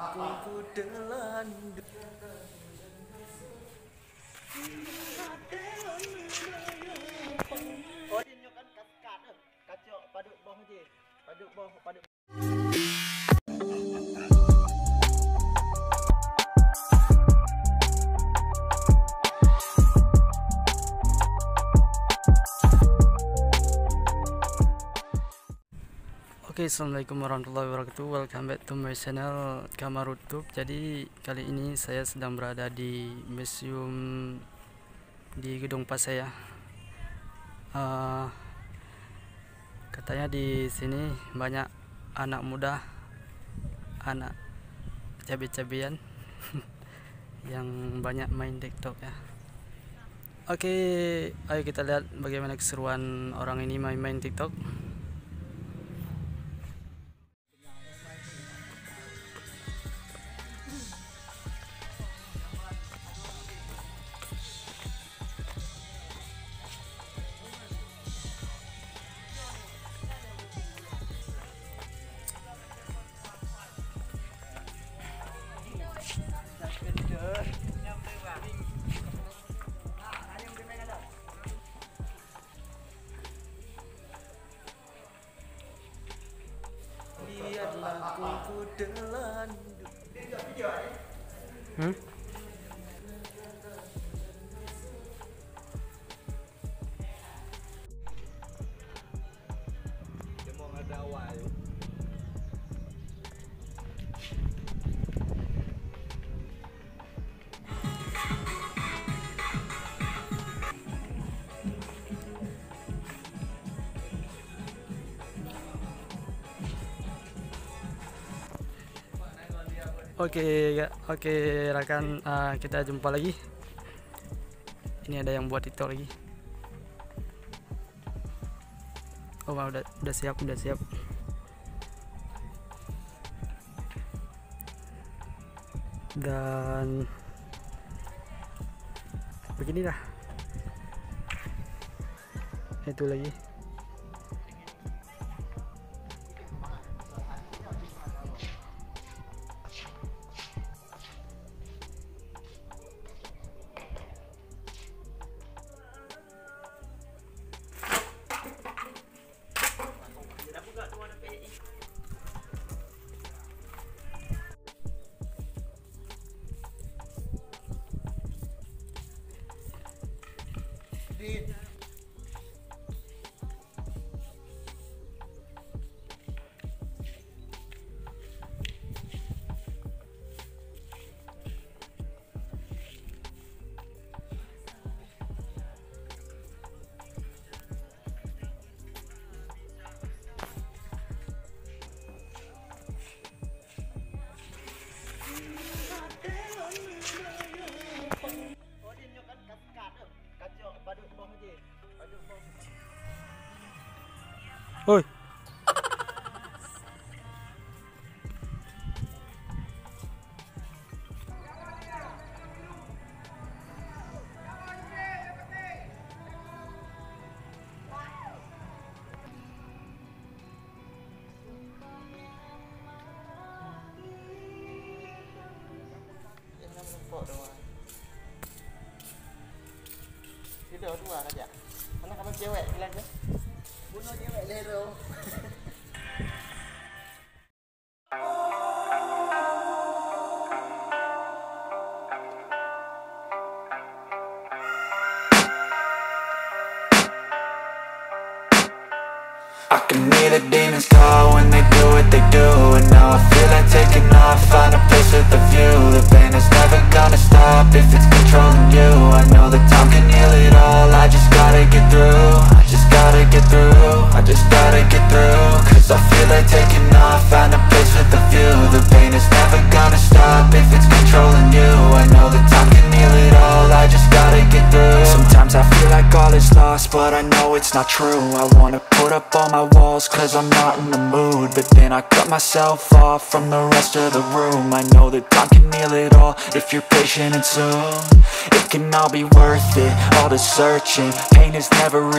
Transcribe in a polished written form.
ku telan. Oh dia nyok kan kat kacok paduk bawah je. Paduk bawah paduk. Oke, assalamualaikum warahmatullahi wabarakatuh. Welcome back to my channel Kamarutube. Jadi kali ini saya sedang berada di museum di Gedung Pasai ya. Katanya di sini banyak anak muda, anak cabe-cabean yang banyak main TikTok ya. Oke, ayo kita lihat bagaimana keseruan orang ini main TikTok. Biarlah ku telan. Dia mau ada awal. Oke rekan, kita jumpa lagi. Ini ada yang buat TikTok lagi. Oh udah siap. Dan beginilah. Itu lagi. Oi. Video dua aja. Mana kamu cewek bilang ke? Bunuh cewek lero. I can hear the demons call when they do what they do. And now I feel like taking off, find a place with a view. The pain is never gonna stop if it's controlling you. I know that time can heal it all, I just gotta get through. I just gotta get through, I just gotta get through. Cause I feel like taking off, find a place with a view. The pain is never gonna stop if it's controlling you. I know that time can heal it all, I just gotta get through. Sometimes I feel like all is lost, but I know it's not true. I wanna put up all my walls cause I'm not in the mood. But then I cut myself off from the rest of the room. I know that time can heal it all if you're patient and soon it can all be worth it, all the searching. Pain is never real.